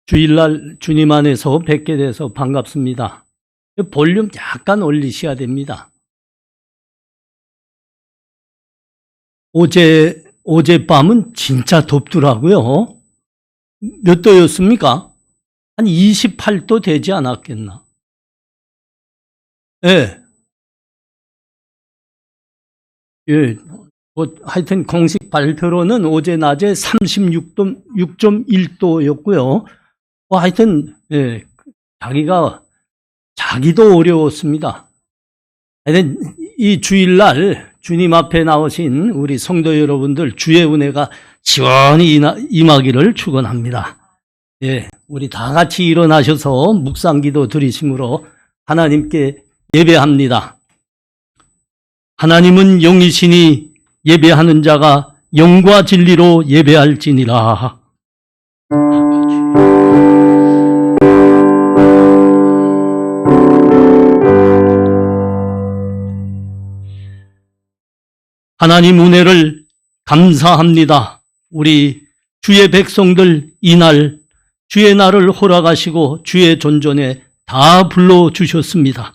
주일날 주님 안에서 뵙게 돼서 반갑습니다. 볼륨 약간 올리셔야 됩니다. 어젯밤은 진짜 덥더라고요. 몇 도였습니까? 한 28도 되지 않았겠나? 예. 예. 하여튼 공식 발표로는 어제 낮에 36.1도였고요. 하여튼, 예. 자기도 어려웠습니다. 하여튼, 이 주일날 주님 앞에 나오신 우리 성도 여러분들 주의 은혜가 시원히 임하기를 축원합니다. 예, 우리 다 같이 일어나셔서 묵상기도 드리심으로 하나님께 예배합니다. 하나님은 영이시니 예배하는 자가 영과 진리로 예배할지니라. 하나님 은혜를 감사합니다. 우리 주의 백성들 이날 주의 날을 허락하시고 주의 존전에 다 불러주셨습니다.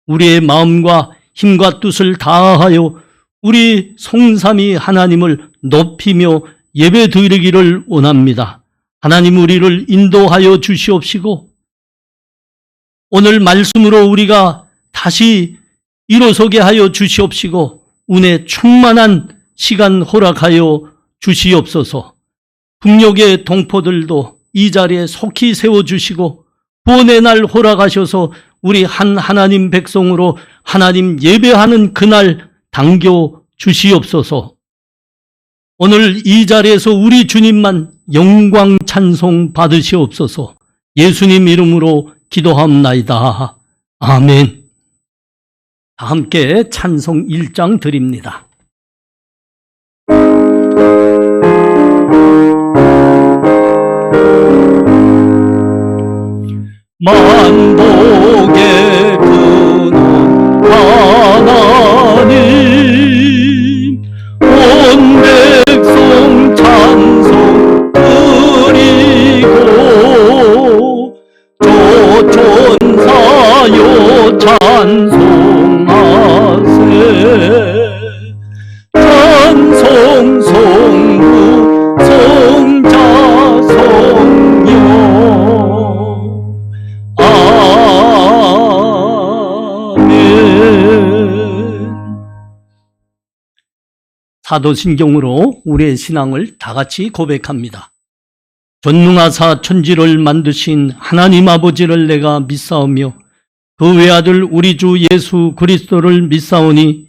우리의 마음과 힘과 뜻을 다하여 우리 성삼위 하나님을 높이며 예배 드리기를 원합니다. 하나님 우리를 인도하여 주시옵시고 오늘 말씀으로 우리가 다시 일어서게 하여 주시옵시고 은혜 충만한 시간 허락하여 주시옵소서. 북녘의 동포들도 이 자리에 속히 세워주시고 구원의 날 허락하셔서 우리 한 하나님 백성으로 하나님 예배하는 그날 당겨 주시옵소서. 오늘 이 자리에서 우리 주님만 영광 찬송 받으시옵소서. 예수님 이름으로 기도합나이다. 아멘. 함께 찬송 1장 드립니다. 만복의 근원 하나님 온 백성 찬송 드리고 조천사여 찬송하세 찬송 성부 성자 성령 사도신경으로 우리의 신앙을 다 같이 고백합니다. 전능하사 천지를 만드신 하나님 아버지를 내가 믿사오며 그 외아들 우리 주 예수 그리스도를 믿사오니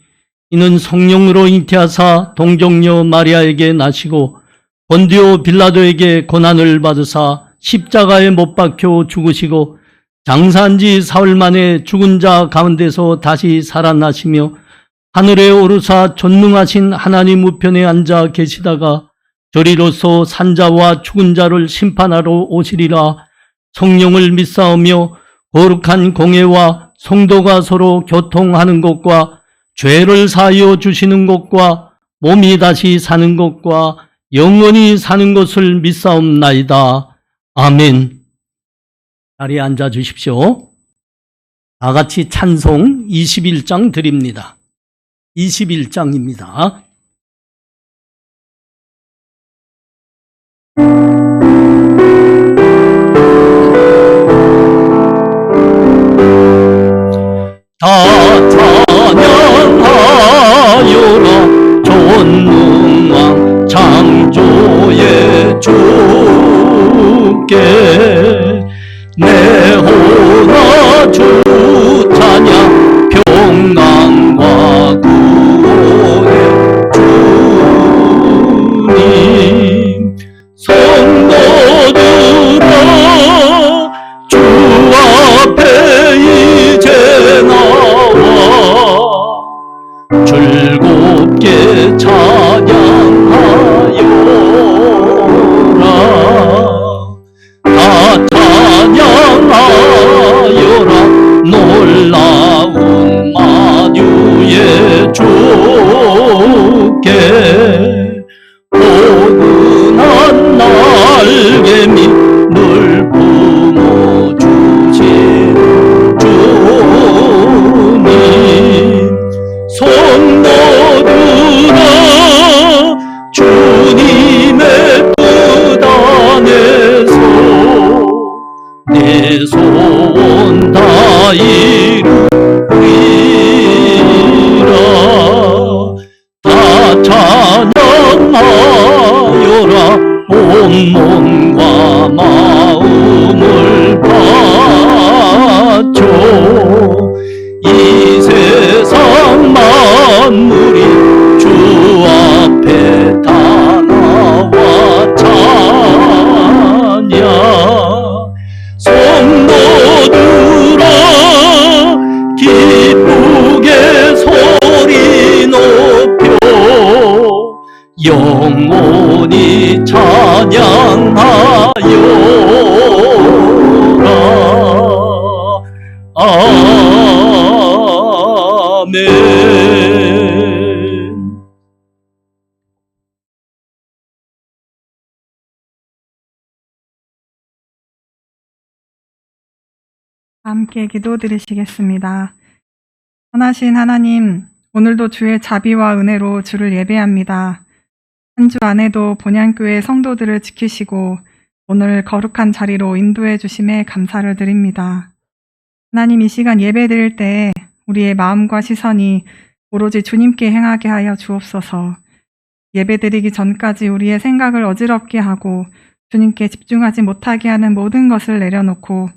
이는 성령으로 잉태하사 동정녀 마리아에게 나시고 본디오 빌라도에게 고난을 받으사 십자가에 못 박혀 죽으시고 장사한 지 사흘 만에 죽은 자 가운데서 다시 살아나시며 하늘에 오르사 전능하신 하나님 우편에 앉아 계시다가 저리로서 산자와 죽은 자를 심판하러 오시리라. 성령을 믿사오며 거룩한 공예와 성도가 서로 교통하는 것과 죄를 사하여 주시는 것과 몸이 다시 사는 것과 영원히 사는 것을 믿사옵나이다. 아멘. 자리에 앉아 주십시오. 다 같이 찬송 21장 드립니다. 21장입니다. 다 찬양하여라 전능한 창조의 주께 내 호나 주 찬양 평강과 구원의 주님 성도들아 주 앞에 이제 나와 즐겁게 찬양하여라. 다 함께 기도드리시겠습니다. 선하신 하나님, 오늘도 주의 자비와 은혜로 주를 예배합니다. 한 주 안에도 본향교회 성도들을 지키시고 오늘 거룩한 자리로 인도해 주심에 감사를 드립니다. 하나님, 이 시간 예배 드릴 때 우리의 마음과 시선이 오로지 주님께 행하게 하여 주옵소서. 예배 드리기 전까지 우리의 생각을 어지럽게 하고 주님께 집중하지 못하게 하는 모든 것을 내려놓고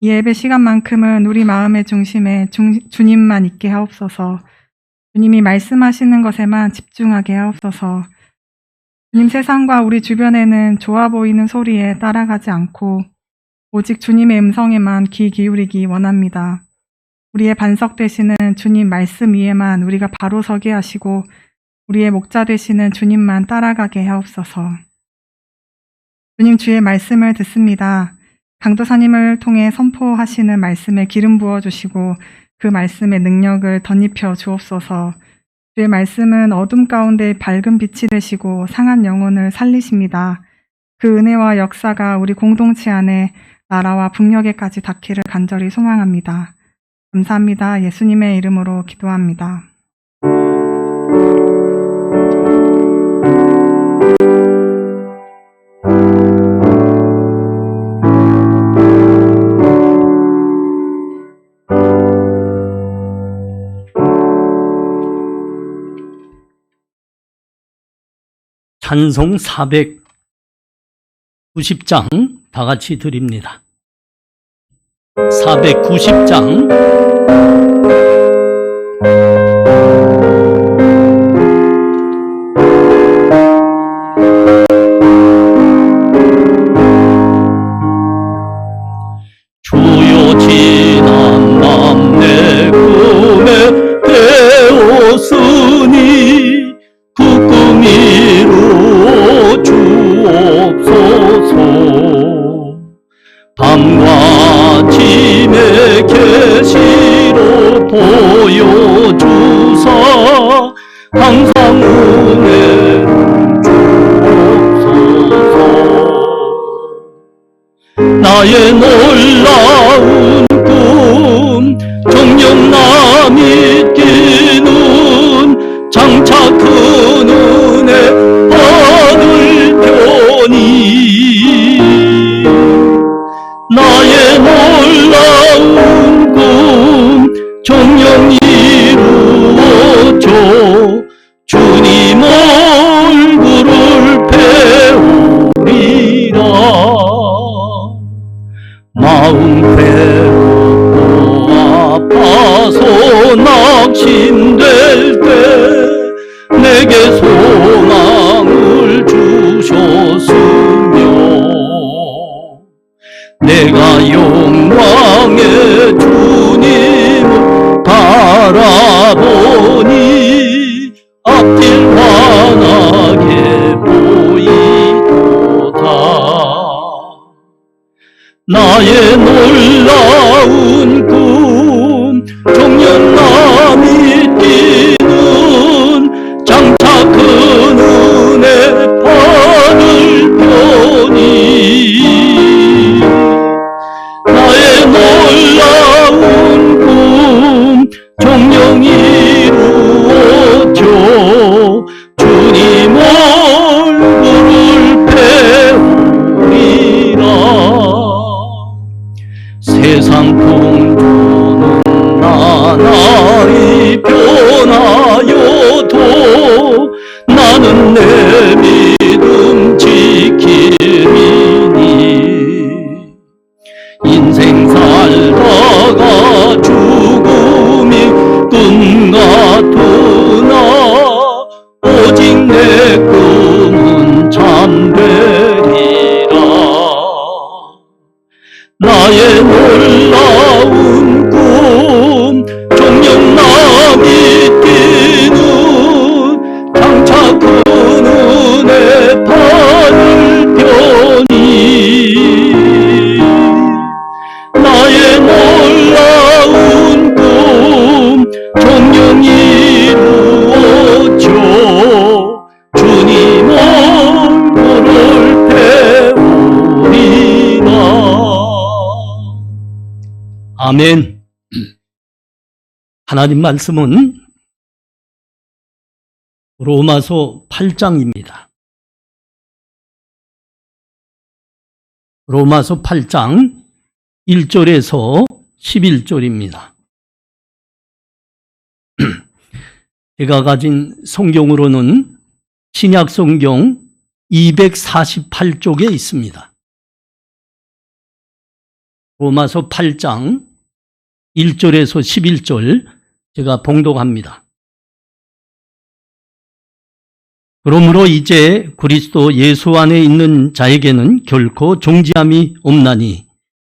이 예배 시간만큼은 우리 마음의 중심에 주님만 있게 하옵소서. 주님이 말씀하시는 것에만 집중하게 하옵소서. 주님, 세상과 우리 주변에는 좋아 보이는 소리에 따라가지 않고 오직 주님의 음성에만 귀 기울이기 원합니다. 우리의 반석 되시는 주님 말씀 위에만 우리가 바로 서게 하시고 우리의 목자 되시는 주님만 따라가게 하옵소서. 주님, 주의 말씀을 듣습니다. 강도사님을 통해 선포하시는 말씀에 기름 부어주시고 그 말씀의 능력을 덧입혀 주옵소서. 주의 말씀은 어둠 가운데 밝은 빛이 되시고 상한 영혼을 살리십니다. 그 은혜와 역사가 우리 공동체 안에 나라와 북녘에까지 닿기를 간절히 소망합니다. 감사합니다. 예수님의 이름으로 기도합니다. 찬송 490장 다 같이 드립니다. 490장 주여 지난 밤 내 꿈에 되었으니 그 꿈 이루어 주옵소서. 밤과 짐의 계시로 보여주사 항상 은혜를 주옵소서. 나의 놀라운 꿈 정녕 남이 뛰는 장차 그 눈에 받을 편이 나의 놀라운 꿈 정녕 이루어져 주님 얼굴을 배우리라. 마음 괴롭고 아파서 낙심될 때 내게 소망을 주셨으며 내가 영광의 주님을 바라보니 앞길 환하게 보이도다. 나의 놀라운 꿈 정녕 남이 뛰는 장차 그 눈에 받을 편이 나의 놀라운 꿈 정녕 이루어져 주님 얼굴을 배우리라. 세상 풍조는 나날이 변하여도 나는 내 믿음 지키리니 인생 살다가 죽음이 꿈 같으나 오직 내 꿈은 참되리라. 나의 놀라운 꿈 정녕 남이 뛰는 장차 그 눈에 받을 편이 나의 놀라운 꿈 정녕 이루어져 주님 얼굴을 배우리라. 아멘. 하나님 말씀은 로마서 8장입니다. 로마서 8장 1절에서 11절입니다. 제가 가진 성경으로는 신약 성경 248쪽에 있습니다. 로마서 8장 1절에서 11절 제가 봉독합니다. 그러므로 이제 그리스도 예수 안에 있는 자에게는 결코 정죄함이 없나니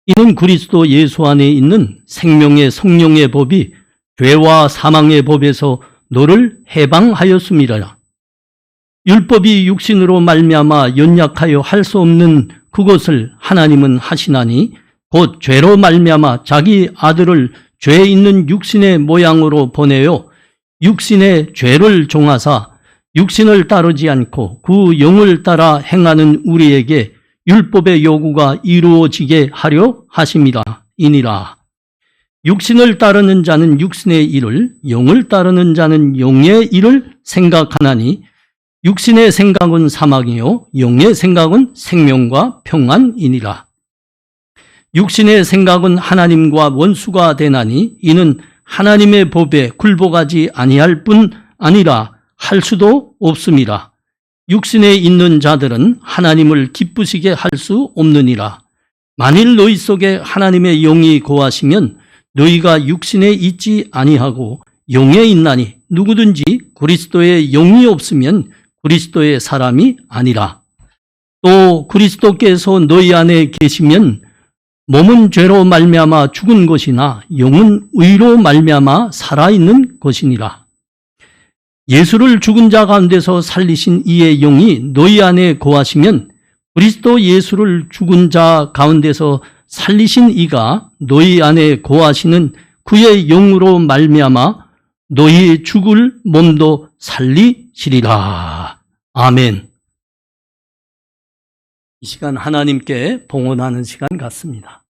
이는 그리스도 예수 안에 있는 생명의 성령의 법이 죄와 사망의 법에서 너를 해방하였음이라. 율법이 육신으로 말미암아 연약하여 할 수 없는 그것을 하나님은 하시나니 곧 죄로 말미암아 자기 아들을 죄 있는 육신의 모양으로 보내어 육신의 죄를 종하사 육신을 따르지 않고 그 영을 따라 행하는 우리에게 율법의 요구가 이루어지게 하려 하심이라 이니라. 육신을 따르는 자는 육신의 일을, 영을 따르는 자는 영의 일을 생각하나니 육신의 생각은 사망이요 영의 생각은 생명과 평안이니라. 육신의 생각은 하나님과 원수가 되나니 이는 하나님의 법에 굴복하지 아니할 뿐 아니라 할 수도 없음이라. 육신에 있는 자들은 하나님을 기쁘시게 할 수 없느니라. 만일 너희 속에 하나님의 영이 거하시면 너희가 육신에 있지 아니하고 영에 있나니 누구든지 그리스도의 영이 없으면 그리스도의 사람이 아니라. 또 그리스도께서 너희 안에 계시면 몸은 죄로 말미암아 죽은 것이나 영은 의로 말미암아 살아있는 것이니라. 예수를 죽은 자 가운데서 살리신 이의 영이 너희 안에 거하시면 그리스도 예수를 죽은 자 가운데서 살리신 이가 너희 안에 거하시는 그의 영으로 말미암아 너희 죽을 몸도 살리시리라. 아멘. 이 시간 하나님께 봉헌하는 시간 같습니다.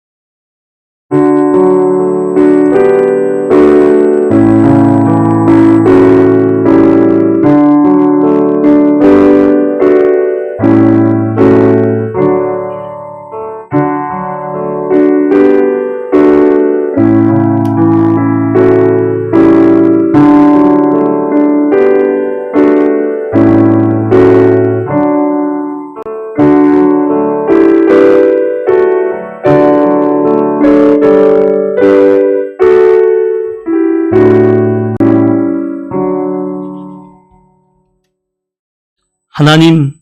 하나님,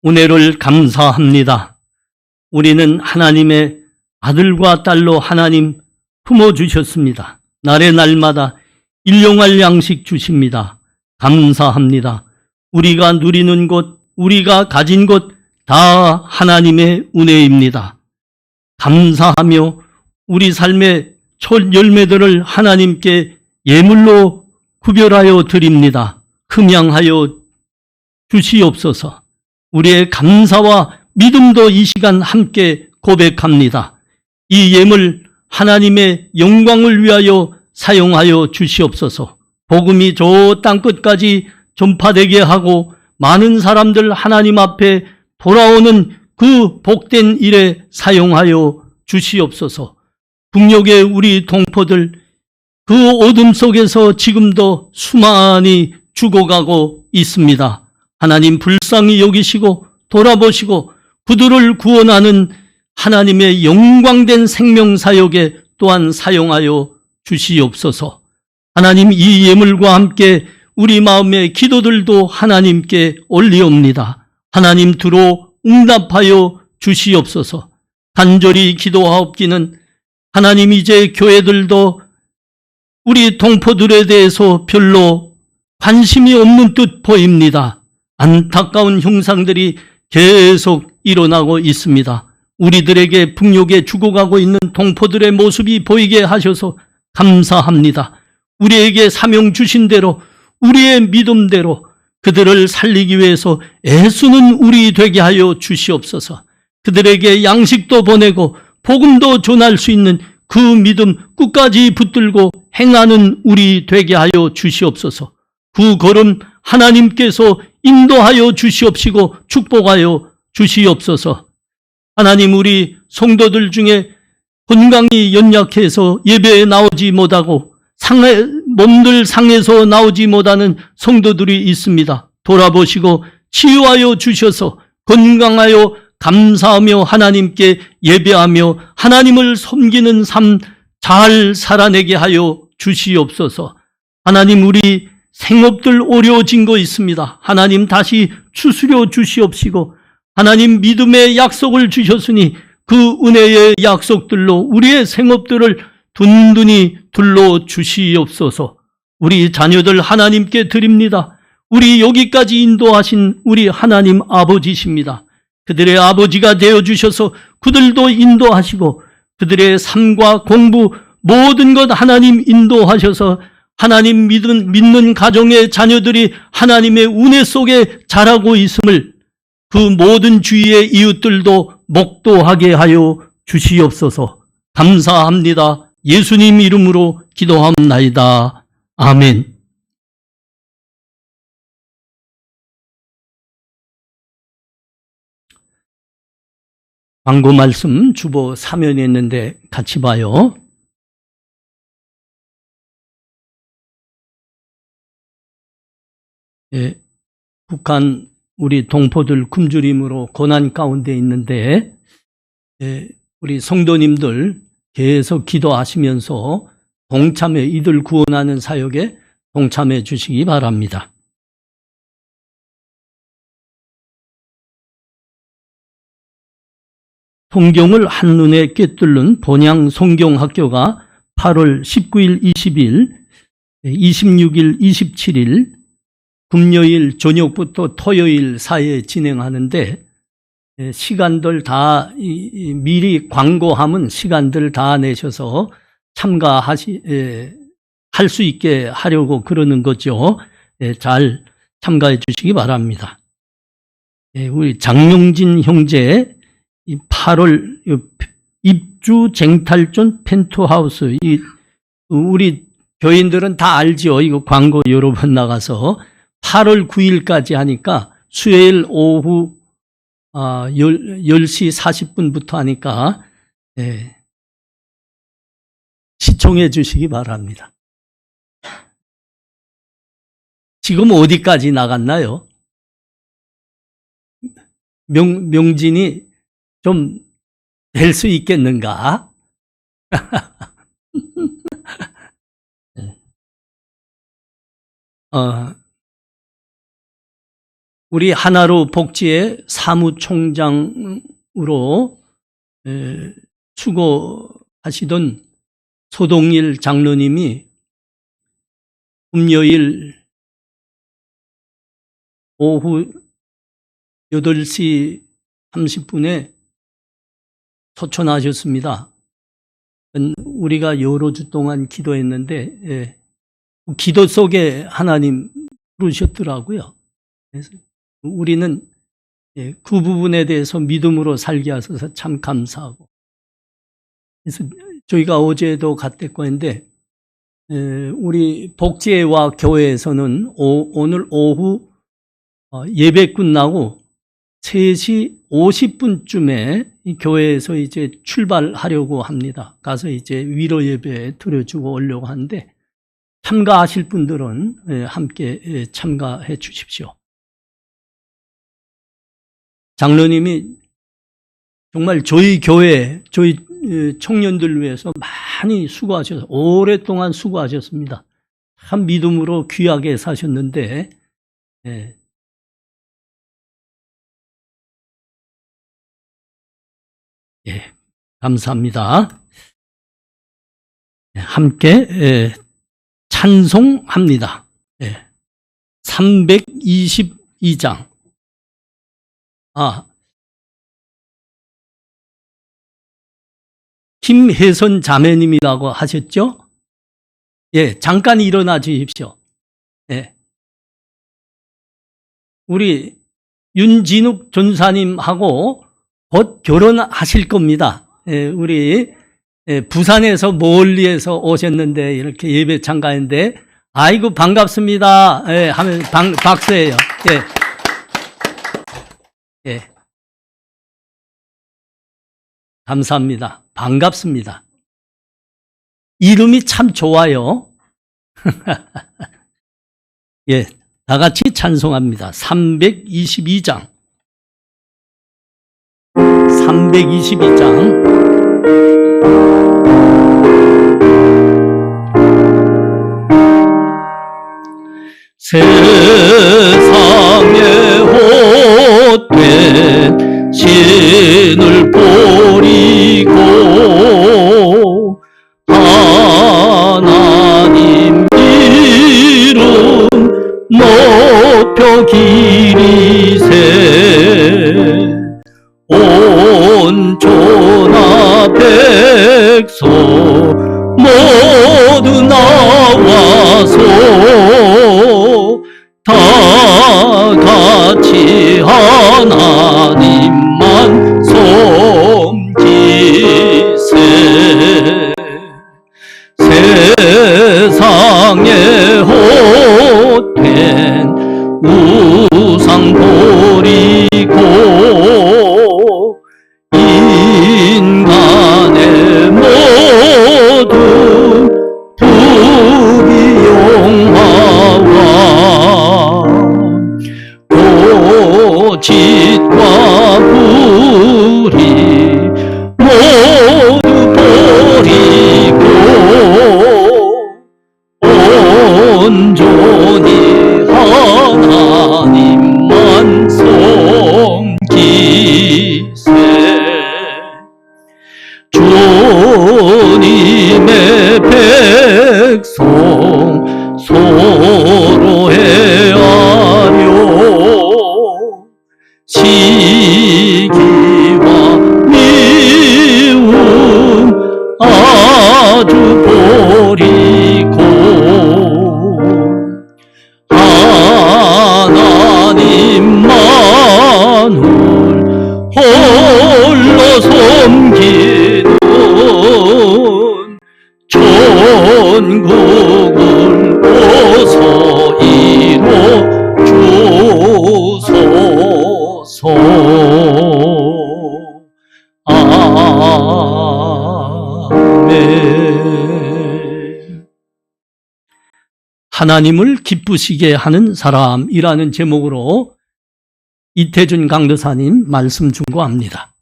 은혜를 감사합니다. 우리는 하나님의 아들과 딸로 하나님 품어주셨습니다. 날의 날마다 일용할 양식 주십니다. 감사합니다. 우리가 누리는 것, 우리가 가진 것 다 하나님의 은혜입니다. 감사하며 우리 삶의 첫 열매들을 하나님께 예물로 구별하여 드립니다. 흠양하여 주시옵소서. 우리의 감사와 믿음도 이 시간 함께 고백합니다. 이 예물 하나님의 영광을 위하여 사용하여 주시옵소서. 복음이 저 땅끝까지 전파되게 하고 많은 사람들 하나님 앞에 돌아오는 그 복된 일에 사용하여 주시옵소서. 북녘의 우리 동포들, 그 어둠 속에서 지금도 수많이 죽어가고 있습니다. 하나님 불쌍히 여기시고 돌아보시고 그들을 구원하는 하나님의 영광된 생명사역에 또한 사용하여 주시옵소서. 하나님, 이 예물과 함께 우리 마음의 기도들도 하나님께 올리옵니다. 하나님 들어 응답하여 주시옵소서. 간절히 기도하옵기는 하나님, 이제 교회들도 우리 동포들에 대해서 별로 관심이 없는 듯 보입니다. 안타까운 형상들이 계속 일어나고 있습니다. 우리들에게 북녘에 죽어가고 있는 동포들의 모습이 보이게 하셔서 감사합니다. 우리에게 사명 주신 대로, 우리의 믿음대로 그들을 살리기 위해서 애쓰는 우리 되게 하여 주시옵소서. 그들에게 양식도 보내고 복음도 전할 수 있는 그 믿음 끝까지 붙들고 행하는 우리 되게 하여 주시옵소서. 그 걸음 하나님께서 인도하여 주시옵시고 축복하여 주시옵소서. 하나님, 우리 성도들 중에 건강이 연약해서 예배에 나오지 못하고 몸들 상해서 나오지 못하는 성도들이 있습니다. 돌아보시고 치유하여 주셔서 건강하여 감사하며 하나님께 예배하며 하나님을 섬기는 삶 잘 살아내게 하여 주시옵소서. 하나님, 우리 생업들 어려워진 거 있습니다. 하나님, 다시 추스려 주시옵시고 하나님, 믿음의 약속을 주셨으니 그 은혜의 약속들로 우리의 생업들을 든든히 둘러 주시옵소서. 우리 자녀들 하나님께 드립니다. 우리 여기까지 인도하신 우리 하나님 아버지십니다. 그들의 아버지가 되어주셔서 그들도 인도하시고 그들의 삶과 공부 모든 것 하나님 인도하셔서 하나님 믿는 가정의 자녀들이 하나님의 은혜 속에 자라고 있음을 그 모든 주위의 이웃들도 목도하게 하여 주시옵소서. 감사합니다. 예수님 이름으로 기도합나이다. 아멘. 광고 말씀 주보 사면에 있는데 같이 봐요. 예, 북한 우리 동포들 굶주림으로 고난 가운데 있는데 우리 성도님들 계속 기도하시면서 동참해 이들 구원하는 사역에 동참해 주시기 바랍니다. 성경을 한눈에 꿰뚫는 본향 성경학교가 8월 19일, 20일, 26일, 27일 금요일 저녁부터 토요일 사이에 진행하는데 시간들 다 미리 광고하면 시간들 다 내셔서 할 수 있게 하려고 그러는 거죠. 잘 참가해 주시기 바랍니다. 우리 장용진 형제 8월 입주 쟁탈전 펜트하우스, 우리 교인들은 다 알죠. 이거 광고 여러 번 나가서 8월 9일까지 하니까 수요일 오후 10시 40분부터 하니까 시청해 주시기 바랍니다. 지금 어디까지 나갔나요? 명진이 좀 될 수 있겠는가? 우리 하나로 복지의 사무총장으로 수고하시던 소동일 장로님이 금요일 오후 8시 30분에 소천하셨습니다. 우리가 여러 주 동안 기도했는데 기도 속에 하나님 부르셨더라고요. 그래서 우리는 그 부분에 대해서 믿음으로 살게 하셔서 참 감사하고, 그래서 저희가 어제도 갔댔고 했는데 우리 복지회와 교회에서는 오늘 오후 예배 끝나고 3시 50분쯤에 이 교회에서 이제 출발하려고 합니다. 가서 이제 위로 예배 드려주고 오려고 하는데 참가하실 분들은 함께 참가해 주십시오. 장로님이 정말 저희 교회, 저희 청년들 위해서 많이 수고하셔서 오랫동안 수고하셨습니다. 참 믿음으로 귀하게 사셨는데 감사합니다. 함께 찬송합니다. 322장. 김혜선 자매님이라고 하셨죠? 잠깐 일어나 주십시오. 우리 윤진욱 전사님하고 곧 결혼하실 겁니다. 우리 예, 부산에서 멀리에서 오셨는데 이렇게 예배 참가했는데 아이고 반갑습니다. 예, 하면 박수예요. 예. 예. 감사합니다. 반갑습니다. 이름이 참 좋아요. 예, 다 같이 찬송합니다. 322장. 322장. 세상에 헛된 신을 버리고 하나님 이름 높여 기리세 온전한 백성 모두 나와서 다 같이 하나님만 섬기세 세상에 헛된 우상 버리고 인간의 모든 부귀영화와 고짓과 불의 모두 버리고 온전히 하나님만 섬기세 주님의 백성 서로 헤아려 시기와 미움 아주 버리고 하나님만을 홀로 섬기는 천국을 어서 이뤄 주소서. 아멘. 하나님을 기쁘시게 하는 사람이라는 제목으로 이태준 강도사님 말씀 중고합니다.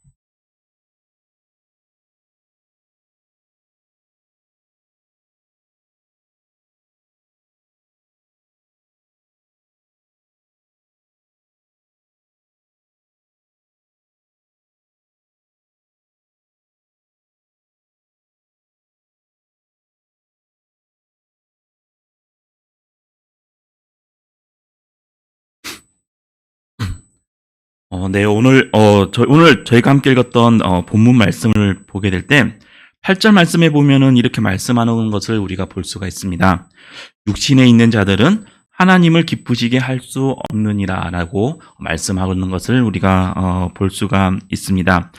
네, 오늘 저희가 함께 읽었던 본문 말씀을 보게 될 때 8절 말씀에 보면은 이렇게 말씀하는 것을 우리가 볼 수가 있습니다. 육신에 있는 자들은 하나님을 기쁘시게 할 수 없느니라라고 말씀하는 것을 우리가 볼 수가 있습니다.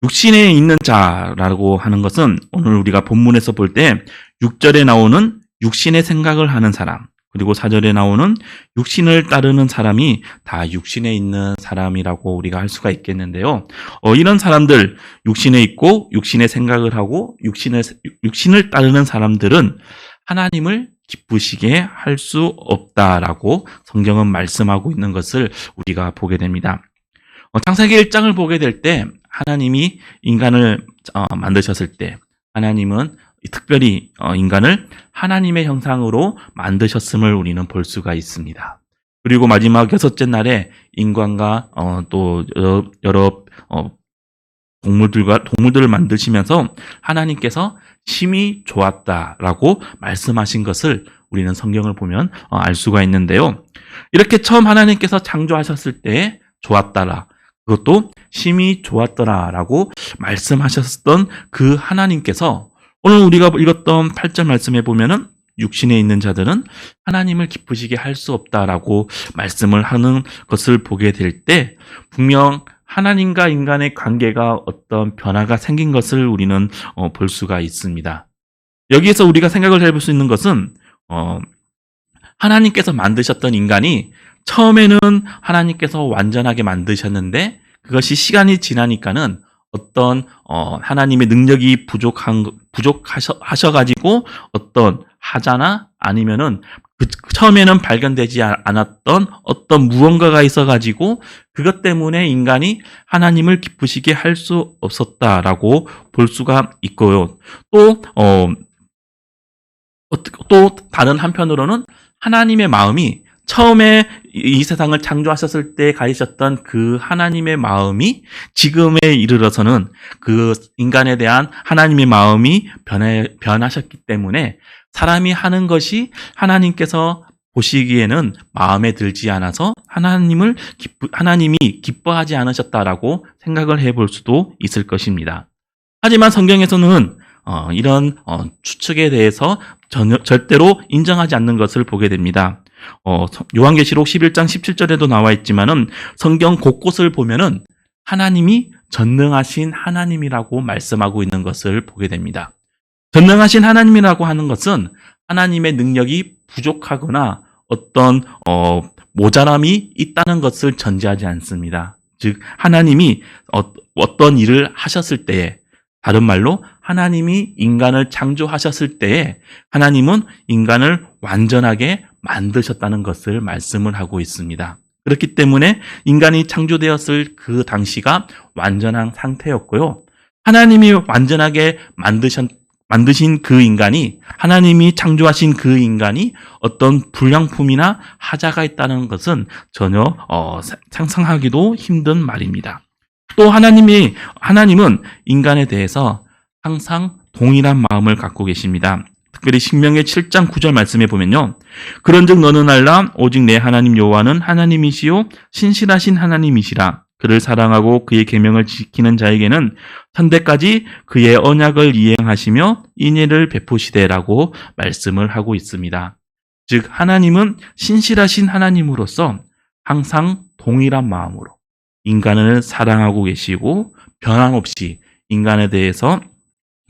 육신에 있는 자라고 하는 것은 오늘 우리가 본문에서 볼 때 6절에 나오는 육신의 생각을 하는 사람, 그리고 4절에 나오는 육신을 따르는 사람이 다 육신에 있는 사람이라고 우리가 할 수가 있겠는데요. 이런 사람들, 육신에 있고 육신의 생각을 하고 육신을 따르는 사람들은 하나님을 기쁘시게 할 수 없다라고 성경은 말씀하고 있는 것을 우리가 보게 됩니다. 창세기 1장을 보게 될 때 하나님이 인간을 만드셨을 때 하나님은 특별히 인간을 하나님의 형상으로 만드셨음을 우리는 볼 수가 있습니다. 그리고 마지막 6째 날에 인간과 또 여러 동물들을 만드시면서 하나님께서 심히 좋았다라고 말씀하신 것을 우리는 성경을 보면 알 수가 있는데요. 이렇게 처음 하나님께서 창조하셨을 때 좋았다라, 그것도 심히 좋았더라라고 말씀하셨던 그 하나님께서 오늘 우리가 읽었던 8절 말씀에 보면은 육신에 있는 자들은 하나님을 기쁘시게 할 수 없다라고 말씀을 하는 것을 보게 될 때 분명 하나님과 인간의 관계가 어떤 변화가 생긴 것을 우리는 볼 수가 있습니다. 여기에서 우리가 생각을 해볼 수 있는 것은 하나님께서 만드셨던 인간이 처음에는 하나님께서 완전하게 만드셨는데 그것이 시간이 지나니까는 어떤 하나님의 능력이 부족하셔가지고 어떤 하자나 아니면은 처음에는 발견되지 않았던 어떤 무언가가 있어가지고 그것 때문에 인간이 하나님을 기쁘시게 할 수 없었다라고 볼 수가 있고요. 또 다른 한편으로는 하나님의 마음이 처음에 이 세상을 창조하셨을 때 가지셨던 그 하나님의 마음이 지금에 이르러서는 그 인간에 대한 하나님의 마음이 변하셨기 때문에 사람이 하는 것이 하나님께서 보시기에는 마음에 들지 않아서 하나님이 기뻐하지 않으셨다라고 생각을 해볼 수도 있을 것입니다. 하지만 성경에서는 이런 추측에 대해서 절대로 인정하지 않는 것을 보게 됩니다. 요한계시록 11장 17절에도 나와 있지만은 성경 곳곳을 보면은 하나님이 전능하신 하나님이라고 말씀하고 있는 것을 보게 됩니다. 전능하신 하나님이라고 하는 것은 하나님의 능력이 부족하거나 어떤 모자람이 있다는 것을 전제하지 않습니다. 즉 하나님이 어떤 일을 하셨을 때에, 다른 말로 하나님이 인간을 창조하셨을 때에 하나님은 인간을 완전하게 만드셨다는 것을 말씀을 하고 있습니다. 그렇기 때문에 인간이 창조되었을 그 당시가 완전한 상태였고요. 하나님이 완전하게 만드신 그 인간이, 하나님이 창조하신 그 인간이 어떤 불량품이나 하자가 있다는 것은 전혀 상상하기도 힘든 말입니다. 또 하나님은 인간에 대해서 항상 동일한 마음을 갖고 계십니다. 특별히 신명기 7장 9절 말씀에 보면요. 그런즉 너는 알라 오직 내 하나님 여호와는 하나님이시요 신실하신 하나님이시라. 그를 사랑하고 그의 계명을 지키는 자에게는 천대까지 그의 언약을 이행하시며 인애를 베푸시되라고 말씀을 하고 있습니다. 즉 하나님은 신실하신 하나님으로서 항상 동일한 마음으로 인간을 사랑하고 계시고 변함없이 인간에 대해서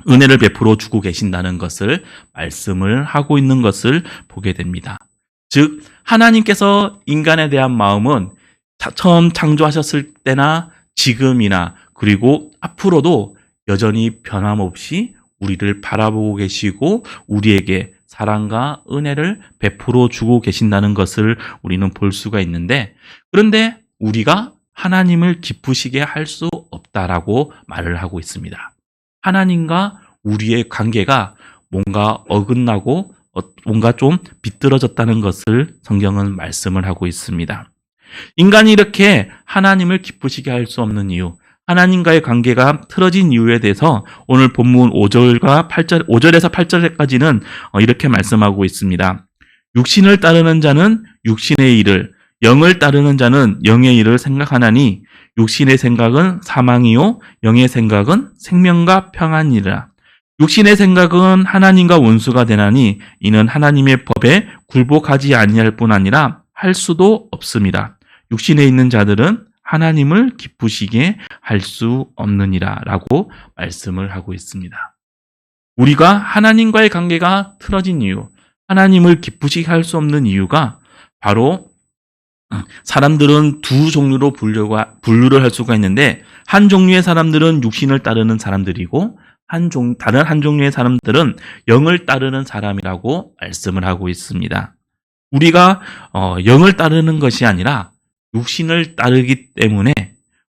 은혜를 베풀어 주고 계신다는 것을 말씀을 하고 있는 것을 보게 됩니다. 즉 하나님께서 인간에 대한 마음은 처음 창조하셨을 때나 지금이나 그리고 앞으로도 여전히 변함없이 우리를 바라보고 계시고 우리에게 사랑과 은혜를 베풀어 주고 계신다는 것을 우리는 볼 수가 있는데, 그런데 우리가 하나님을 기쁘시게 할 수 없다라고 말을 하고 있습니다. 하나님과 우리의 관계가 뭔가 어긋나고 뭔가 좀 비뚤어졌다는 것을 성경은 말씀을 하고 있습니다. 인간이 이렇게 하나님을 기쁘시게 할 수 없는 이유, 하나님과의 관계가 틀어진 이유에 대해서 오늘 본문 5절에서 8절까지는 이렇게 말씀하고 있습니다. 육신을 따르는 자는 육신의 일을, 영을 따르는 자는 영의 일을 생각하나니 육신의 생각은 사망이요 영의 생각은 생명과 평안이라. 육신의 생각은 하나님과 원수가 되나니 이는 하나님의 법에 굴복하지 아니할 뿐 아니라 할 수도 없습니다. 육신에 있는 자들은 하나님을 기쁘시게 할 수 없느니라 라고 말씀을 하고 있습니다. 우리가 하나님과의 관계가 틀어진 이유, 하나님을 기쁘시게 할 수 없는 이유가 바로 사람들은 두 종류로 분류를 할 수가 있는데, 한 종류의 사람들은 육신을 따르는 사람들이고 다른 한 종류의 사람들은 영을 따르는 사람이라고 말씀을 하고 있습니다. 우리가 영을 따르는 것이 아니라 육신을 따르기 때문에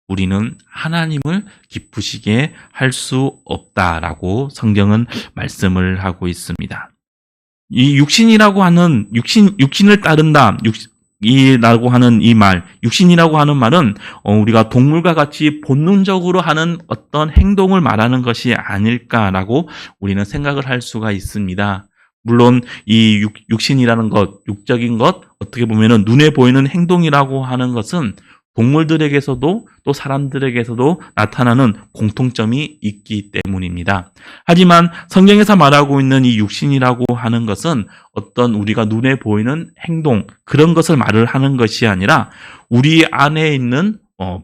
우리는 하나님을 기쁘시게 할 수 없다라고 성경은 말씀을 하고 있습니다. 이 육신이라고 하는 육신을 따른다. 이라고 하는 이 말, 육신이라고 하는 말은 우리가 동물과 같이 본능적으로 하는 어떤 행동을 말하는 것이 아닐까라고 우리는 생각을 할 수가 있습니다. 물론 이 육신이라는 것, 육적인 것, 어떻게 보면은 눈에 보이는 행동이라고 하는 것은 동물들에게서도 또 사람들에게서도 나타나는 공통점이 있기 때문입니다. 하지만 성경에서 말하고 있는 이 육신이라고 하는 것은 어떤 우리가 눈에 보이는 행동, 그런 것을 말을 하는 것이 아니라 우리 안에 있는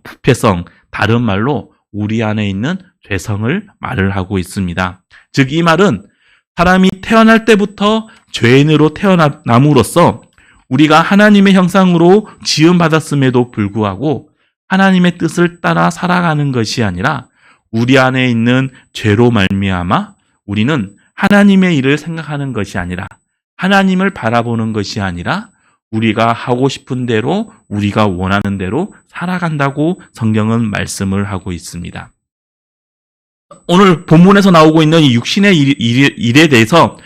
부패성, 다른 말로 우리 안에 있는 죄성을 말을 하고 있습니다. 즉, 이 말은 사람이 태어날 때부터 죄인으로 태어남으로써 우리가 하나님의 형상으로 지음받았음에도 불구하고 하나님의 뜻을 따라 살아가는 것이 아니라 우리 안에 있는 죄로 말미암아 우리는 하나님의 일을 생각하는 것이 아니라 하나님을 바라보는 것이 아니라 우리가 하고 싶은 대로 우리가 원하는 대로 살아간다고 성경은 말씀을 하고 있습니다. 오늘 본문에서 나오고 있는 이 육신의 일에 대해서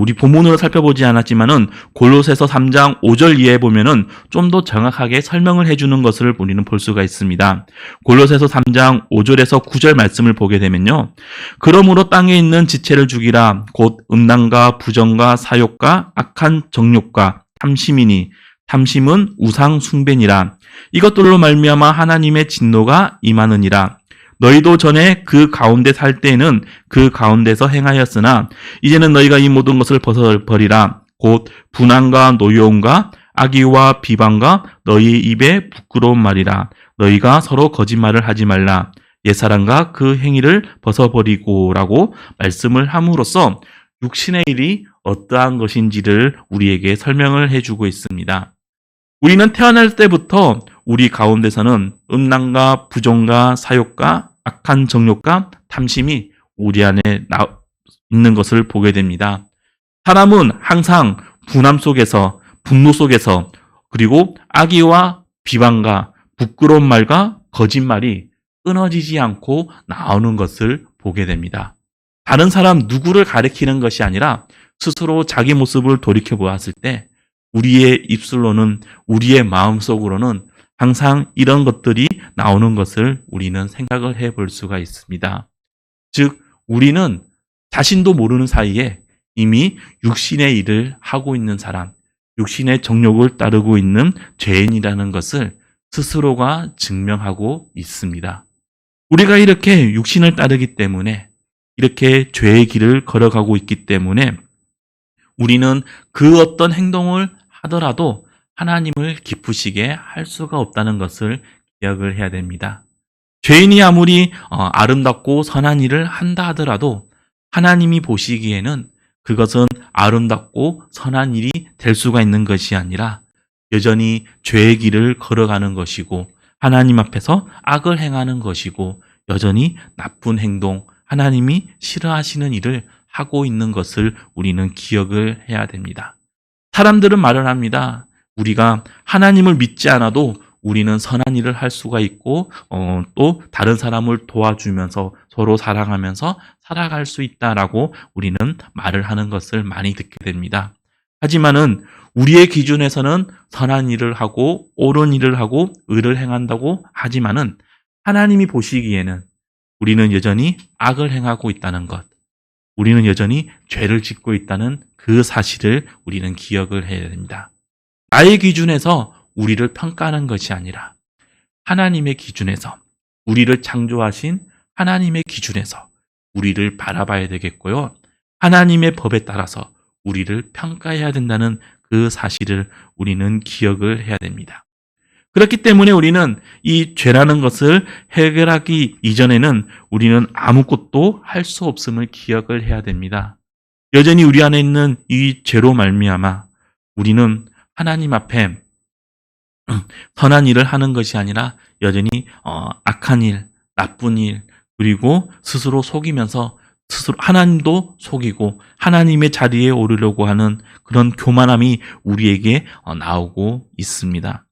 우리 본문으로 살펴보지 않았지만은 골로새서 3장 5절 이하에 보면은 좀 더 정확하게 설명을 해주는 것을 우리는 볼 수가 있습니다. 골로새서 3장 5절에서 9절 말씀을 보게 되면요. 그러므로 땅에 있는 지체를 죽이라. 곧 음란과 부정과 사욕과 악한 정욕과 탐심이니 탐심은 우상 숭배니라. 이것들로 말미암아 하나님의 진노가 임하느니라. 너희도 전에 그 가운데 살 때에는 그 가운데서 행하였으나 이제는 너희가 이 모든 것을 벗어버리라. 곧 분한과 노여움과 악의와 비방과 너희 입에 부끄러운 말이라. 너희가 서로 거짓말을 하지 말라. 옛사람과 그 행위를 벗어버리고라고 말씀을 함으로써 육신의 일이 어떠한 것인지를 우리에게 설명을 해주고 있습니다. 우리는 태어날 때부터 우리 가운데서는 음란과 부정과 사욕과 악한 정욕과 탐심이 우리 안에 있는 것을 보게 됩니다. 사람은 항상 분함 속에서, 분노 속에서, 그리고 악의와 비방과 부끄러운 말과 거짓말이 끊어지지 않고 나오는 것을 보게 됩니다. 다른 사람 누구를 가리키는 것이 아니라 스스로 자기 모습을 돌이켜 보았을 때 우리의 입술로는, 우리의 마음속으로는 항상 이런 것들이 나오는 것을 우리는 생각을 해볼 수가 있습니다. 즉, 우리는 자신도 모르는 사이에 이미 육신의 일을 하고 있는 사람, 육신의 정욕을 따르고 있는 죄인이라는 것을 스스로가 증명하고 있습니다. 우리가 이렇게 육신을 따르기 때문에, 이렇게 죄의 길을 걸어가고 있기 때문에 우리는 그 어떤 행동을 하더라도 하나님을 기쁘시게 할 수가 없다는 것을 기억을 해야 됩니다. 죄인이 아무리 아름답고 선한 일을 한다 하더라도 하나님이 보시기에는 그것은 아름답고 선한 일이 될 수가 있는 것이 아니라 여전히 죄의 길을 걸어가는 것이고 하나님 앞에서 악을 행하는 것이고 여전히 나쁜 행동, 하나님이 싫어하시는 일을 하고 있는 것을 우리는 기억을 해야 됩니다. 사람들은 말을 합니다. 우리가 하나님을 믿지 않아도 우리는 선한 일을 할 수가 있고 또 다른 사람을 도와주면서 서로 사랑하면서 살아갈 수 있다라고 우리는 말을 하는 것을 많이 듣게 됩니다. 하지만은 우리의 기준에서는 선한 일을 하고 옳은 일을 하고 의를 행한다고 하지만은 하나님이 보시기에는 우리는 여전히 악을 행하고 있다는 것, 우리는 여전히 죄를 짓고 있다는 그 사실을 우리는 기억을 해야 됩니다. 나의 기준에서 우리를 평가하는 것이 아니라 하나님의 기준에서, 우리를 창조하신 하나님의 기준에서 우리를 바라봐야 되겠고요. 하나님의 법에 따라서 우리를 평가해야 된다는 그 사실을 우리는 기억을 해야 됩니다. 그렇기 때문에 우리는 이 죄라는 것을 해결하기 이전에는 우리는 아무것도 할 수 없음을 기억을 해야 됩니다. 여전히 우리 안에 있는 이 죄로 말미암아 우리는 하나님 앞에 선한 일을 하는 것이 아니라 여전히 악한 일, 나쁜 일, 그리고 스스로 속이면서 스스로 하나님도 속이고 하나님의 자리에 오르려고 하는 그런 교만함이 우리에게 나오고 있습니다.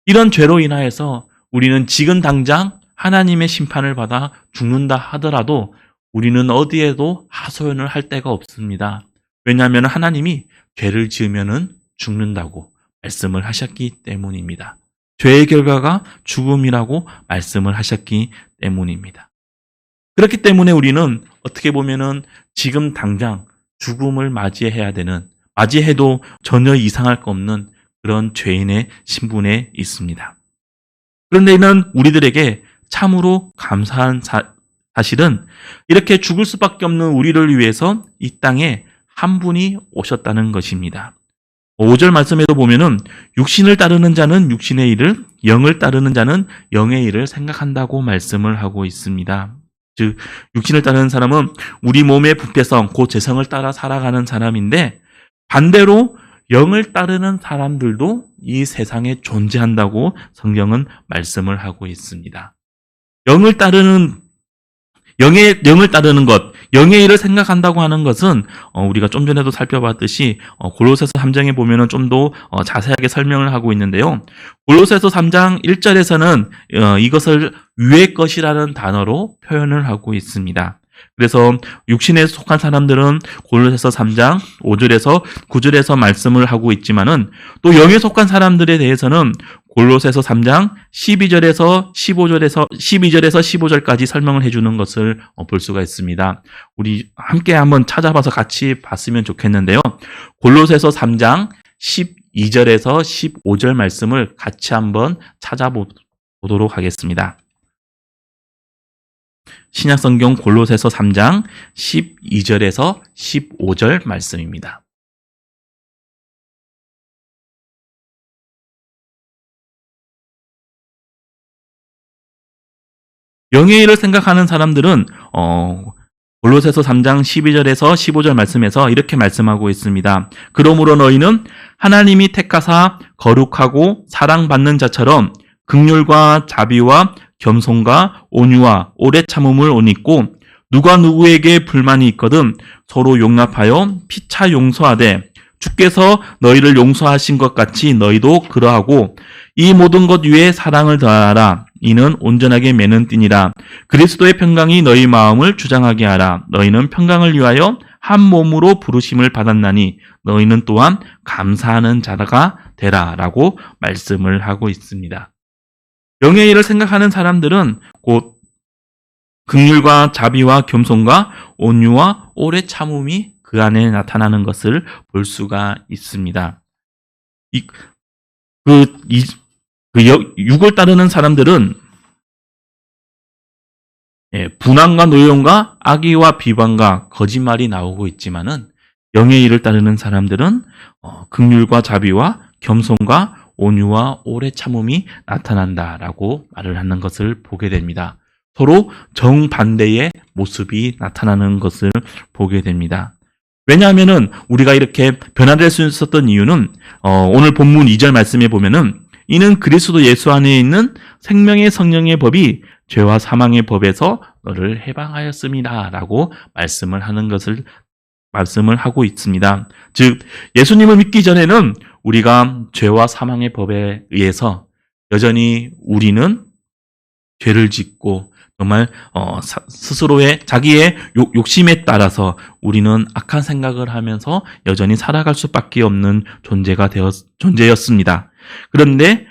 이런 죄로 인하여서 우리는 지금 당장 하나님의 심판을 받아 죽는다 하더라도 우리는 어디에도 하소연을 할 데가 없습니다. 왜냐하면 하나님이 죄를 지으면 죽는다고 말씀을 하셨기 때문입니다. 죄의 결과가 죽음이라고 말씀을 하셨기 때문입니다. 그렇기 때문에 우리는 어떻게 보면은 지금 당장 죽음을 맞이해야 되는, 맞이해도 전혀 이상할 거 없는 그런 죄인의 신분에 있습니다. 그런데 이는 우리들에게 참으로 감사한 사실은 이렇게 죽을 수밖에 없는 우리를 위해서 이 땅에 한 분이 오셨다는 것입니다. 5절 말씀에도 보면은 육신을 따르는 자는 육신의 일을 영을 따르는 자는 영의 일을 생각한다고 말씀을 하고 있습니다. 즉 육신을 따르는 사람은 우리 몸의 부패성, 곧 재성을 따라 살아가는 사람인데, 반대로 영을 따르는 사람들도 이 세상에 존재한다고 성경은 말씀을 하고 있습니다. 영을 따르는 것, 영의 일을 생각한다고 하는 것은 우리가 좀 전에도 살펴봤듯이 골로새서 3장에 보면은 좀 더 자세하게 설명을 하고 있는데요. 골로새서 3장 1절에서는 이것을 위의 것이라는 단어로 표현을 하고 있습니다. 그래서 육신에 속한 사람들은 골로새서 3장 5절에서 9절에서 말씀을 하고 있지만은, 또 영에 속한 사람들에 대해서는 골로새서 3장 12절에서 15절까지 설명을 해주는 것을 볼 수가 있습니다. 우리 함께 한번 찾아봐서 같이 봤으면 좋겠는데요. 골로새서 3장 12절에서 15절 말씀을 같이 한번 찾아보도록 하겠습니다. 신약성경 골로새서 3장 12절에서 15절 말씀입니다. 영의 일을 생각하는 사람들은 골로새서 3장 12절에서 15절 말씀에서 이렇게 말씀하고 있습니다. 그러므로 너희는 하나님이 택하사 거룩하고 사랑받는 자처럼 긍휼과 자비와 겸손과 온유와 오래 참음을 옷 입고, 누가 누구에게 불만이 있거든 서로 용납하여 피차 용서하되, 주께서 너희를 용서하신 것 같이 너희도 그러하고, 이 모든 것 위에 사랑을 더하라. 이는 온전하게 매는 띠니라. 그리스도의 평강이 너희 마음을 주장하게 하라. 너희는 평강을 위하여 한 몸으로 부르심을 받았나니 너희는 또한 감사하는 자가 되라. 라고 말씀을 하고 있습니다. 영의 일을 생각하는 사람들은 곧 긍휼과 자비와 겸손과 온유와 오래 참음이 그 안에 나타나는 것을 볼 수가 있습니다. 육을 따르는 사람들은 분함과 노여움과 악의와 비방과 거짓말이 나오고 있지만은, 영의 일을 따르는 사람들은 긍휼과 자비와 겸손과 온유와 오래 참음이 나타난다라고 말을 하는 것을 보게 됩니다. 서로 정반대의 모습이 나타나는 것을 보게 됩니다. 왜냐하면은 우리가 이렇게 변화될 수 있었던 이유는 오늘 본문 2절 말씀에 보면은, 이는 그리스도 예수 안에 있는 생명의 성령의 법이 죄와 사망의 법에서 너를 해방하였습니다. 라고 말씀을 하고 있습니다. 즉, 예수님을 믿기 전에는 우리가 죄와 사망의 법에 의해서 여전히 우리는 죄를 짓고, 정말 스스로의 자기의 욕심에 따라서 우리는 악한 생각을 하면서 여전히 살아갈 수밖에 없는 존재였습니다. 그런데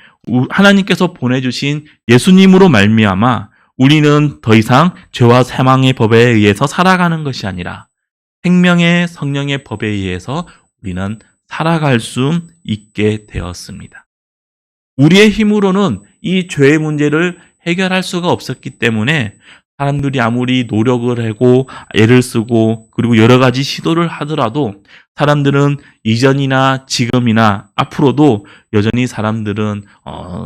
하나님께서 보내주신 예수님으로 말미암아 우리는 더 이상 죄와 사망의 법에 의해서 살아가는 것이 아니라 생명의 성령의 법에 의해서 우리는 살아갈 수 있게 되었습니다. 우리의 힘으로는 이 죄의 문제를 해결할 수가 없었기 때문에 사람들이 아무리 노력을 하고 애를 쓰고 그리고 여러 가지 시도를 하더라도 사람들은 이전이나 지금이나 앞으로도 여전히 사람들은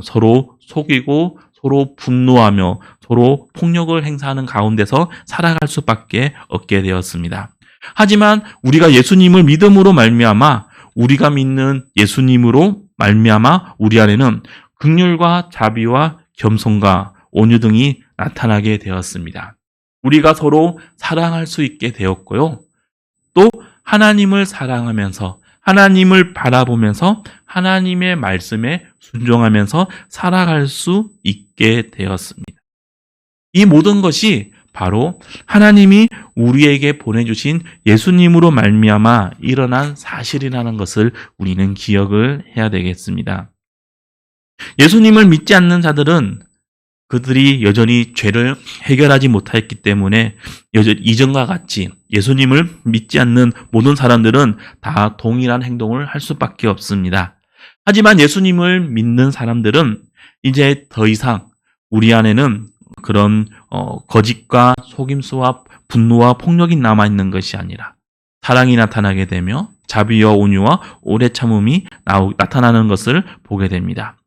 서로 속이고 서로 분노하며 서로 폭력을 행사하는 가운데서 살아갈 수밖에 없게 되었습니다. 하지만 우리가 예수님을 믿음으로 말미암아 우리가 믿는 예수님으로 말미암아 우리 안에는 긍휼과 자비와 겸손과 온유 등이 나타나게 되었습니다. 우리가 서로 사랑할 수 있게 되었고요. 또 하나님을 사랑하면서 하나님을 바라보면서 하나님의 말씀에 순종하면서 살아갈 수 있게 되었습니다. 이 모든 것이 바로 하나님이 우리에게 보내주신 예수님으로 말미암아 일어난 사실이라는 것을 우리는 기억을 해야 되겠습니다. 예수님을 믿지 않는 자들은 그들이 여전히 죄를 해결하지 못했기 때문에 이전과 같이 예수님을 믿지 않는 모든 사람들은 다 동일한 행동을 할 수밖에 없습니다. 하지만 예수님을 믿는 사람들은 이제 더 이상 우리 안에는 그런 거짓과 속임수와 분노와 폭력이 남아있는 것이 아니라 사랑이 나타나게 되며 자비와 온유와 오래 참음이 나타나는 것을 보게 됩니다.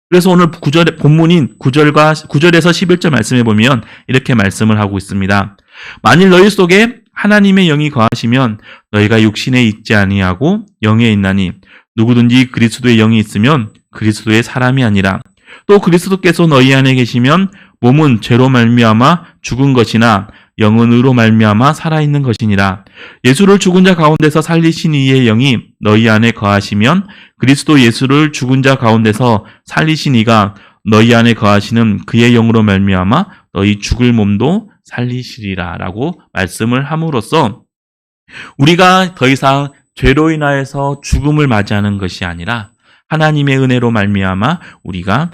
그래서 오늘 본문인 9절에서 11절 말씀해 보면 이렇게 말씀을 하고 있습니다. 만일 너희 속에 하나님의 영이 거하시면 너희가 육신에 있지 아니하고 영에 있나니 누구든지 그리스도의 영이 있으면 그리스도의 사람이 아니라 또 그리스도께서 너희 안에 계시면 몸은 죄로 말미암아 죽은 것이나 영은 의로 말미암아 살아있는 것이니라. 예수를 죽은 자 가운데서 살리신 이의 영이 너희 안에 거하시면 그리스도 예수를 죽은 자 가운데서 살리신 이가 너희 안에 거하시는 그의 영으로 말미암아 너희 죽을 몸도 살리시리라 라고 말씀을 함으로써 우리가 더 이상 죄로 인하여서 죽음을 맞이하는 것이 아니라 하나님의 은혜로 말미암아 우리가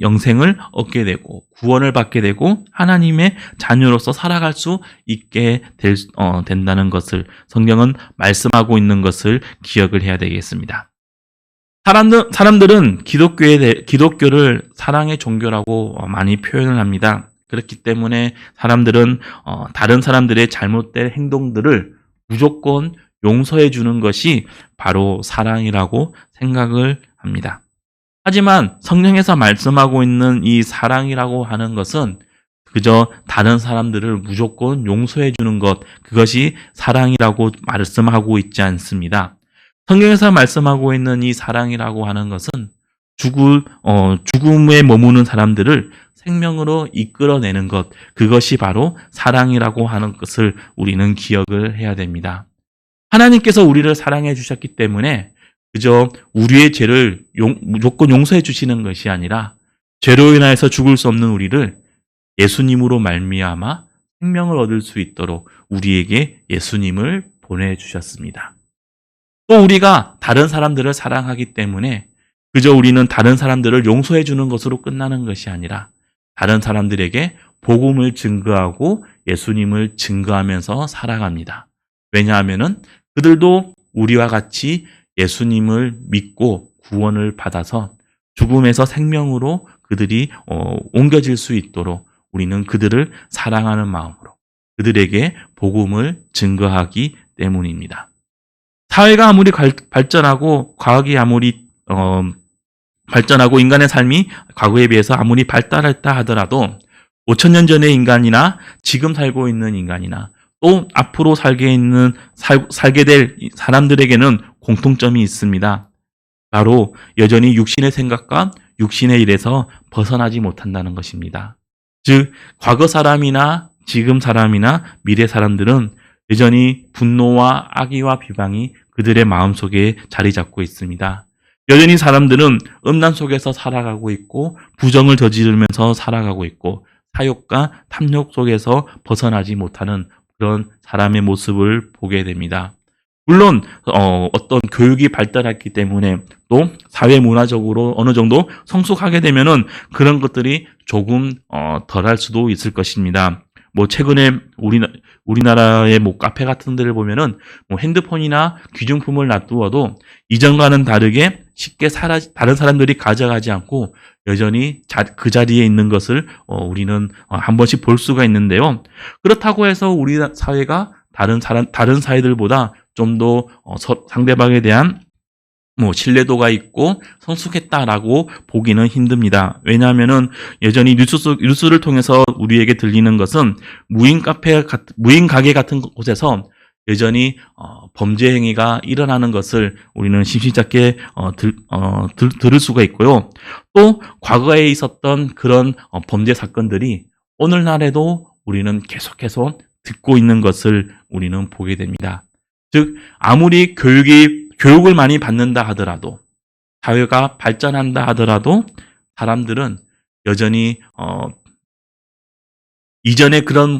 영생을 얻게 되고 구원을 받게 되고 하나님의 자녀로서 살아갈 수 있게 된다는 것을 성경은 말씀하고 있는 것을 기억을 해야 되겠습니다. 사람들은 기독교를 사랑의 종교라고 많이 표현을 합니다. 그렇기 때문에 사람들은 다른 사람들의 잘못된 행동들을 무조건 용서해 주는 것이 바로 사랑이라고 생각을 합니다. 하지만 성경에서 말씀하고 있는 이 사랑이라고 하는 것은 그저 다른 사람들을 무조건 용서해 주는 것, 그것이 사랑이라고 말씀하고 있지 않습니다. 성경에서 말씀하고 있는 이 사랑이라고 하는 것은 죽음에 머무는 사람들을 생명으로 이끌어내는 것, 그것이 바로 사랑이라고 하는 것을 우리는 기억을 해야 됩니다. 하나님께서 우리를 사랑해 주셨기 때문에 그저 우리의 죄를 무조건 용서해 주시는 것이 아니라 죄로 인하여서 죽을 수 없는 우리를 예수님으로 말미암아 생명을 얻을 수 있도록 우리에게 예수님을 보내주셨습니다. 또 우리가 다른 사람들을 사랑하기 때문에 그저 우리는 다른 사람들을 용서해 주는 것으로 끝나는 것이 아니라 다른 사람들에게 복음을 증거하고 예수님을 증거하면서 살아갑니다. 왜냐하면은 그들도 우리와 같이 예수님을 믿고 구원을 받아서 죽음에서 생명으로 그들이 옮겨질 수 있도록 우리는 그들을 사랑하는 마음으로 그들에게 복음을 증거하기 때문입니다. 사회가 아무리 발전하고 과학이 아무리 발전하고 인간의 삶이 과거에 비해서 아무리 발달했다 하더라도 5,000년 전의 인간이나 지금 살고 있는 인간이나 또 앞으로 살게 될 사람들에게는 공통점이 있습니다. 바로 여전히 육신의 생각과 육신의 일에서 벗어나지 못한다는 것입니다. 즉, 과거 사람이나 지금 사람이나 미래 사람들은 여전히 분노와 악의와 비방이 그들의 마음속에 자리 잡고 있습니다. 여전히 사람들은 음란 속에서 살아가고 있고 부정을 저지르면서 살아가고 있고 사욕과 탐욕 속에서 벗어나지 못하는 그런 사람의 모습을 보게 됩니다. 물론 어떤 교육이 발달했기 때문에 또 사회 문화적으로 어느 정도 성숙하게 되면은 그런 것들이 조금 덜할 수도 있을 것입니다. 뭐 최근에 우리나라의 뭐 카페 같은 데를 보면은 뭐 핸드폰이나 귀중품을 놔두어도 이전과는 다르게 쉽게 다른 사람들이 가져가지 않고 여전히 그 자리에 있는 것을 우리는 한 번씩 볼 수가 있는데요. 그렇다고 해서 우리 사회가 다른 사회들보다 좀 더 상대방에 대한 뭐 신뢰도가 있고 성숙했다라고 보기는 힘듭니다. 왜냐하면은 여전히 뉴스를 통해서 우리에게 들리는 것은 무인 가게 같은 곳에서 여전히 범죄 행위가 일어나는 것을 우리는 심심찮게 들을 수가 있고요. 또 과거에 있었던 그런 범죄 사건들이 오늘날에도 우리는 계속해서 듣고 있는 것을 우리는 보게 됩니다. 즉 아무리 교육을 많이 받는다 하더라도 사회가 발전한다 하더라도 사람들은 여전히 이전의 그런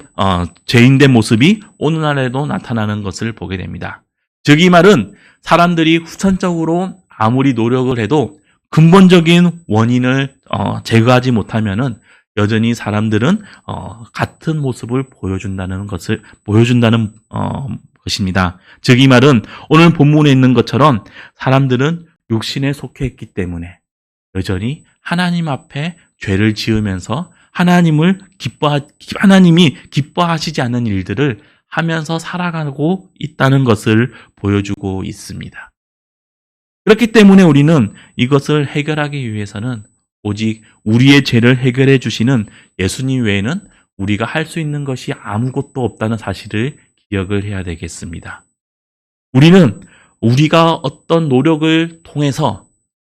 죄인된 모습이 오늘날에도 나타나는 것을 보게 됩니다. 즉 이 말은 사람들이 후천적으로 아무리 노력을 해도 근본적인 원인을 제거하지 못하면은 여전히 사람들은 같은 모습을 보여준다는 것입니다. 즉 이 말은 오늘 본문에 있는 것처럼 사람들은 육신에 속해 있기 때문에 여전히 하나님 앞에 죄를 지으면서 하나님이 기뻐하시지 않는 일들을 하면서 살아가고 있다는 것을 보여주고 있습니다. 그렇기 때문에 우리는 이것을 해결하기 위해서는 오직 우리의 죄를 해결해 주시는 예수님 외에는 우리가 할 수 있는 것이 아무것도 없다는 사실을 기억을 해야 되겠습니다. 우리는 우리가 어떤 노력을 통해서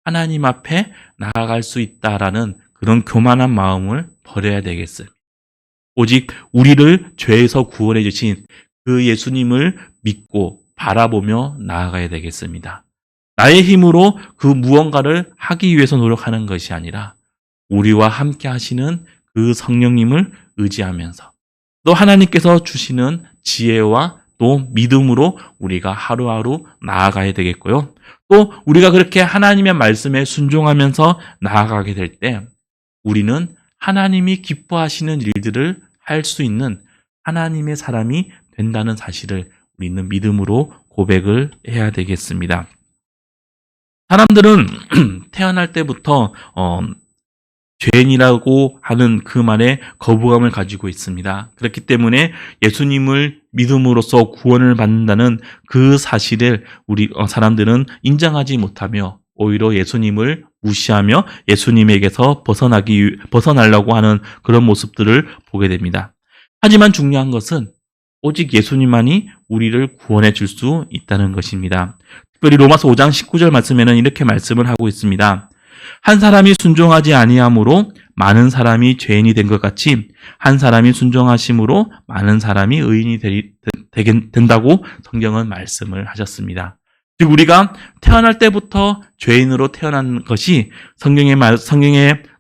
하나님 앞에 나아갈 수 있다라는 그런 교만한 마음을 버려야 되겠어요. 오직 우리를 죄에서 구원해 주신 그 예수님을 믿고 바라보며 나아가야 되겠습니다. 나의 힘으로 그 무언가를 하기 위해서 노력하는 것이 아니라 우리와 함께 하시는 그 성령님을 의지하면서 또 하나님께서 주시는 지혜와 또 믿음으로 우리가 하루하루 나아가야 되겠고요. 또 우리가 그렇게 하나님의 말씀에 순종하면서 나아가게 될 때 우리는 하나님이 기뻐하시는 일들을 할 수 있는 하나님의 사람이 된다는 사실을 우리는 믿음으로 고백을 해야 되겠습니다. 사람들은 태어날 때부터 죄인이라고 하는 그 말에 거부감을 가지고 있습니다. 그렇기 때문에 예수님을 믿음으로써 구원을 받는다는 그 사실을 우리 사람들은 인정하지 못하며 오히려 예수님을 무시하며 예수님에게서 벗어나려고 하는 그런 모습들을 보게 됩니다. 하지만 중요한 것은 오직 예수님만이 우리를 구원해 줄 수 있다는 것입니다. 특별히 로마서 5장 19절 말씀에는 이렇게 말씀을 하고 있습니다. 한 사람이 순종하지 아니함으로 많은 사람이 죄인이 된 것 같이 한 사람이 순종하심으로 많은 사람이 의인이 된다고 성경은 말씀을 하셨습니다. 즉 우리가 태어날 때부터 죄인으로 태어난 것이 성경에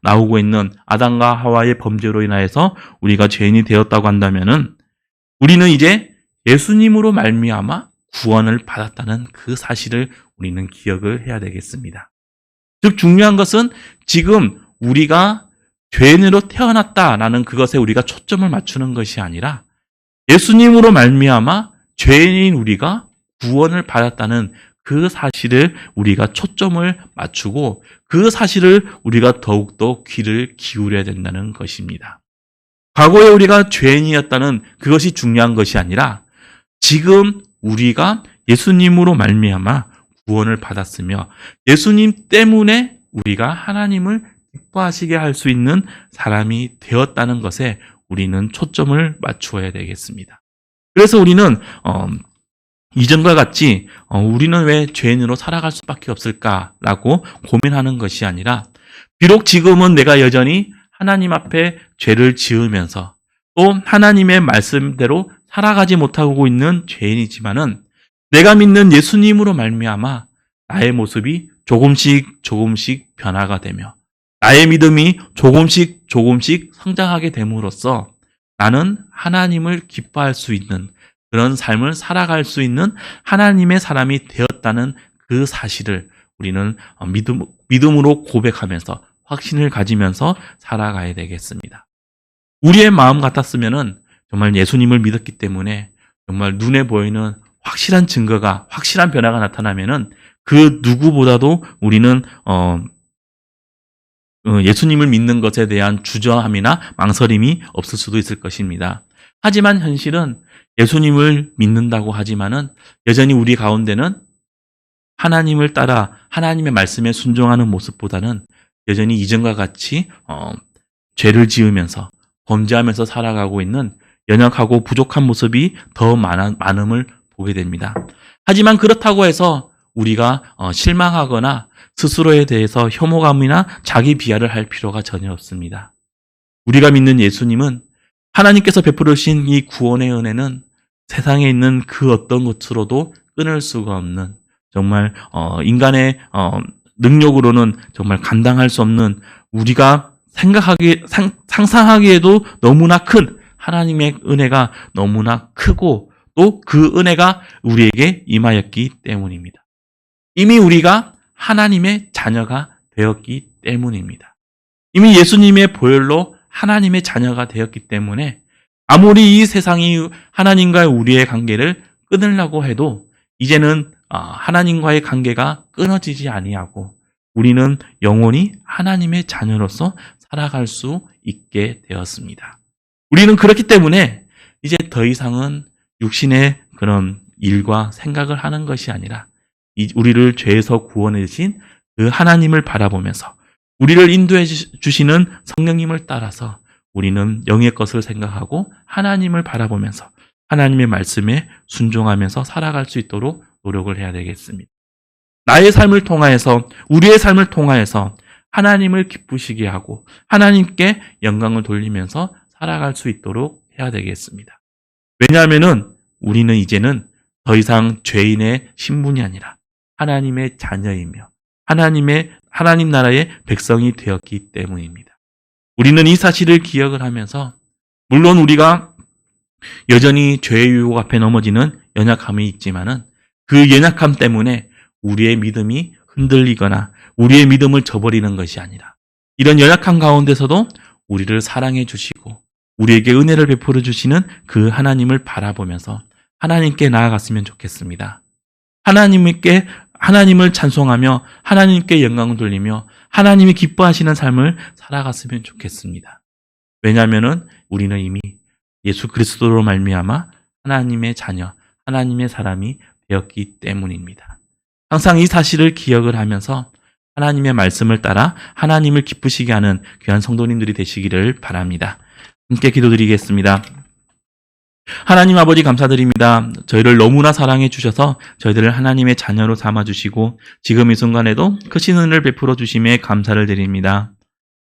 나오고 있는 아담과 하와의 범죄로 인하여서 우리가 죄인이 되었다고 한다면은 우리는 이제 예수님으로 말미암아 구원을 받았다는 그 사실을 우리는 기억을 해야 되겠습니다. 즉 중요한 것은 지금 우리가 죄인으로 태어났다라는 그것에 우리가 초점을 맞추는 것이 아니라 예수님으로 말미암아 죄인인 우리가 구원을 받았다는 그 사실을 우리가 초점을 맞추고 그 사실을 우리가 더욱더 귀를 기울여야 된다는 것입니다. 과거에 우리가 죄인이었다는 그것이 중요한 것이 아니라 지금 우리가 예수님으로 말미암아 구원을 받았으며 예수님 때문에 우리가 하나님을 기뻐하시게 할 수 있는 사람이 되었다는 것에 우리는 초점을 맞추어야 되겠습니다. 그래서 우리는 이전과 같이 우리는 왜 죄인으로 살아갈 수밖에 없을까라고 고민하는 것이 아니라 비록 지금은 내가 여전히 하나님 앞에 죄를 지으면서 또 하나님의 말씀대로 살아가지 못하고 있는 죄인이지만은 내가 믿는 예수님으로 말미암아 나의 모습이 조금씩 변화가 되며 나의 믿음이 조금씩 성장하게 됨으로써 나는 하나님을 기뻐할 수 있는 그런 삶을 살아갈 수 있는 하나님의 사람이 되었다는 그 사실을 우리는 믿음으로 고백하면서 확신을 가지면서 살아가야 되겠습니다. 우리의 마음 같았으면은 정말 예수님을 믿었기 때문에 정말 눈에 보이는 확실한 증거가, 확실한 변화가 나타나면은 그 누구보다도 우리는 예수님을 믿는 것에 대한 주저함이나 망설임이 없을 수도 있을 것입니다. 하지만 현실은 예수님을 믿는다고 하지만은 여전히 우리 가운데는 하나님을 따라 하나님의 말씀에 순종하는 모습보다는 여전히 이전과 같이 죄를 지으면서 범죄하면서 살아가고 있는 연약하고 부족한 모습이 더 많음을 보게 됩니다. 하지만 그렇다고 해서 우리가 실망하거나 스스로에 대해서 혐오감이나 자기 비하를 할 필요가 전혀 없습니다. 우리가 믿는 예수님은 하나님께서 베풀으신 이 구원의 은혜는 세상에 있는 그 어떤 것으로도 끊을 수가 없는 정말 인간의 능력으로는 정말 감당할 수 없는 우리가 상상하기에도 너무나 큰 하나님의 은혜가 너무나 크고 또 그 은혜가 우리에게 임하였기 때문입니다. 이미 우리가 하나님의 자녀가 되었기 때문입니다. 이미 예수님의 보혈로 하나님의 자녀가 되었기 때문에 아무리 이 세상이 하나님과 우리의 관계를 끊으려고 해도 이제는 하나님과의 관계가 끊어지지 아니하고 우리는 영원히 하나님의 자녀로서 살아갈 수 있게 되었습니다. 우리는 그렇기 때문에 이제 더 이상은 육신의 그런 일과 생각을 하는 것이 아니라 우리를 죄에서 구원해 주신 그 하나님을 바라보면서 우리를 인도해 주시는 성령님을 따라서 우리는 영의 것을 생각하고 하나님을 바라보면서 하나님의 말씀에 순종하면서 살아갈 수 있도록 노력을 해야 되겠습니다. 나의 삶을 통하여서, 우리의 삶을 통하여서 하나님을 기쁘시게 하고 하나님께 영광을 돌리면서 살아갈 수 있도록 해야 되겠습니다. 왜냐하면은 우리는 이제는 더 이상 죄인의 신분이 아니라 하나님의 자녀이며 하나님 나라의 백성이 되었기 때문입니다. 우리는 이 사실을 기억을 하면서, 물론 우리가 여전히 죄의 유혹 앞에 넘어지는 연약함이 있지만은 그 연약함 때문에 우리의 믿음이 흔들리거나 우리의 믿음을 저버리는 것이 아니라 이런 연약함 가운데서도 우리를 사랑해 주시고 우리에게 은혜를 베풀어 주시는 그 하나님을 바라보면서 하나님께 나아갔으면 좋겠습니다. 하나님을 찬송하며 하나님께 영광을 돌리며 하나님이 기뻐하시는 삶을 살아갔으면 좋겠습니다. 왜냐하면은 우리는 이미 예수 그리스도로 말미암아 하나님의 자녀, 하나님의 사람이 되었기 때문입니다. 항상 이 사실을 기억을 하면서 하나님의 말씀을 따라 하나님을 기쁘시게 하는 귀한 성도님들이 되시기를 바랍니다. 함께 기도드리겠습니다. 하나님 아버지 감사드립니다. 저희를 너무나 사랑해 주셔서 저희들을 하나님의 자녀로 삼아주시고 지금 이 순간에도 크신 은혜를 베풀어 주심에 감사를 드립니다.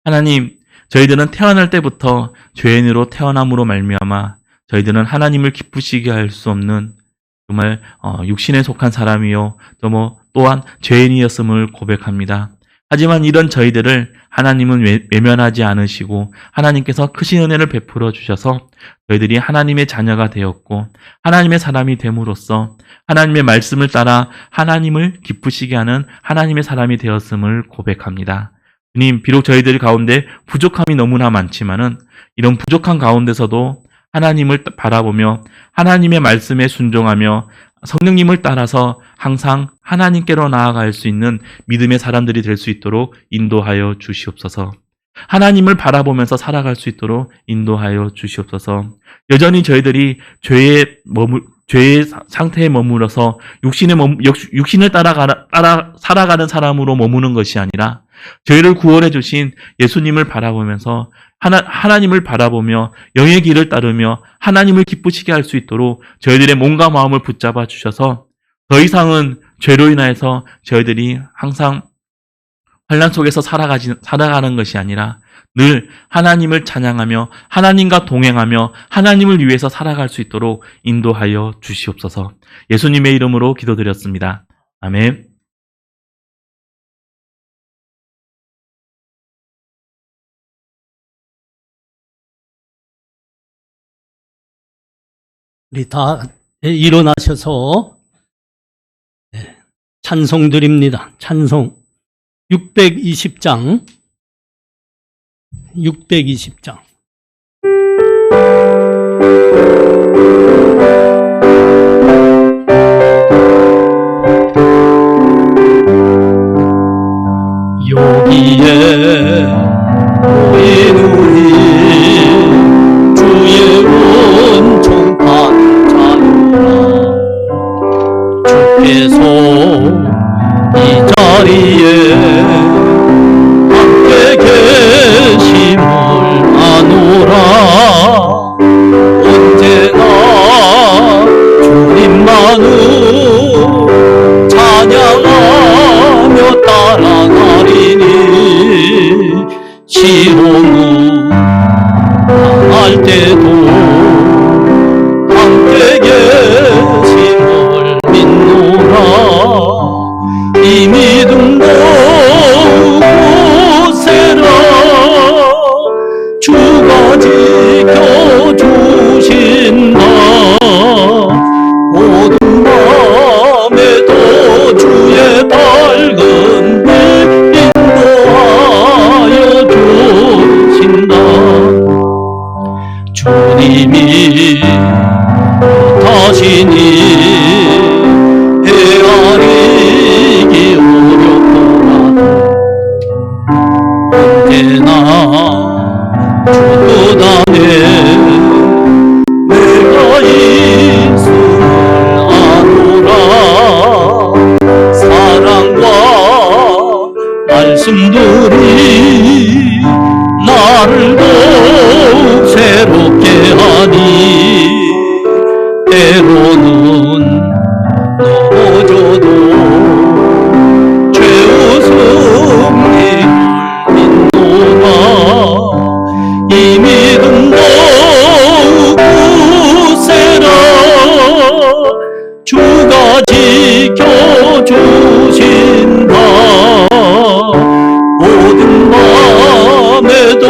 하나님, 저희들은 태어날 때부터 죄인으로 태어남으로 말미암아 저희들은 하나님을 기쁘시게 할 수 없는 정말 육신에 속한 사람이요 또한 죄인이었음을 고백합니다. 하지만 이런 저희들을 하나님은 외면하지 않으시고 하나님께서 크신 은혜를 베풀어 주셔서 저희들이 하나님의 자녀가 되었고 하나님의 사람이 됨으로써 하나님의 말씀을 따라 하나님을 기쁘시게 하는 하나님의 사람이 되었음을 고백합니다. 주님, 비록 저희들 가운데 부족함이 너무나 많지만은 이런 부족한 가운데서도 하나님을 바라보며 하나님의 말씀에 순종하며 성령님을 따라서 항상 하나님께로 나아갈 수 있는 믿음의 사람들이 될 수 있도록 인도하여 주시옵소서. 하나님을 바라보면서 살아갈 수 있도록 인도하여 주시옵소서. 여전히 저희들이 죄의 상태에 머물러서 육신을 따라 살아가는 사람으로 머무는 것이 아니라 저희를 구원해 주신 예수님을 바라보면서 하나님을 바라보며 영의 길을 따르며 하나님을 기쁘시게 할 수 있도록 저희들의 몸과 마음을 붙잡아 주셔서 더 이상은 죄로 인하여서 저희들이 항상 환난 속에서 살아가는 것이 아니라 늘 하나님을 찬양하며 하나님과 동행하며 하나님을 위해서 살아갈 수 있도록 인도하여 주시옵소서. 예수님의 이름으로 기도드렸습니다. 아멘. 우리 다 일어나셔서 찬송 드립니다. 찬송 620장 620장 여기에 모인 우리 주의 은총 받자노라. 주께서 이 자리에 함께 계심을 아노라. 언제나 주님만을 찬양하며 따라가리니 시험을 당할 때도 함께 계심을 믿노라. 이 믿음도 굳세라. 주가 지켜주신다. 어두운 밤에도 주의 밝은 빛 인도하여 주신다. 주님이 못하시니 헤아리기 어렵더라도 언제나 주 안에 내가 있음을 아노라. 사랑과 말씀들이 주신다. 모든 밤에도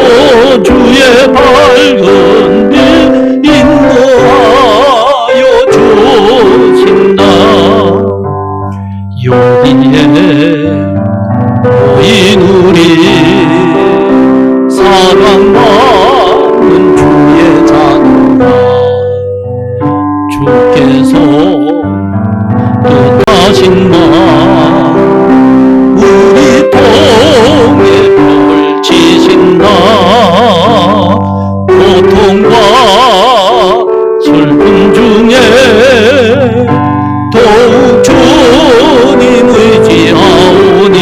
주의 밝은 빛 인도하여 주신다. 여기에 모인 우리 사랑받는 주의 자녀라. 주께서 뜻하신 바 우리 통에 펼치신다. 고통과 슬픔 중에 더욱 주님 의지하오니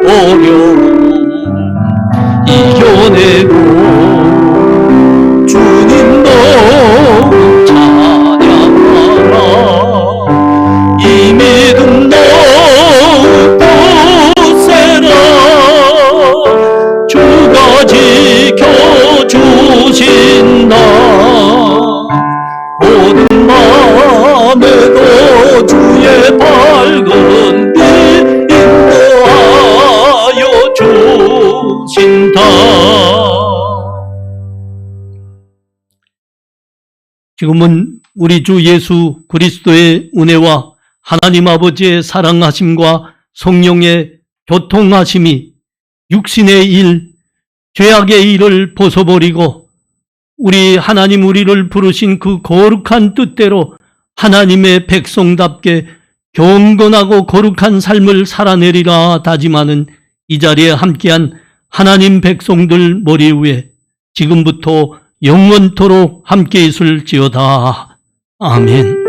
어려움 이겨내고 주님 너무 찬양하라. 이 믿음 더욱 굳세라. 주가 지켜주신다. 모든 밤에도 주의 밝은 빛 인도하여 주신다. 지금은 우리 주 예수 그리스도의 은혜와 하나님 아버지의 사랑하심과 성령의 교통하심이 육신의 일, 죄악의 일을 벗어버리고 우리 하나님 우리를 부르신 그 거룩한 뜻대로 하나님의 백성답게 경건하고 거룩한 삶을 살아내리라 다짐하는 이 자리에 함께한 하나님 백성들 머리 위에 지금부터 영원토록 함께 있을지어다. 아멘.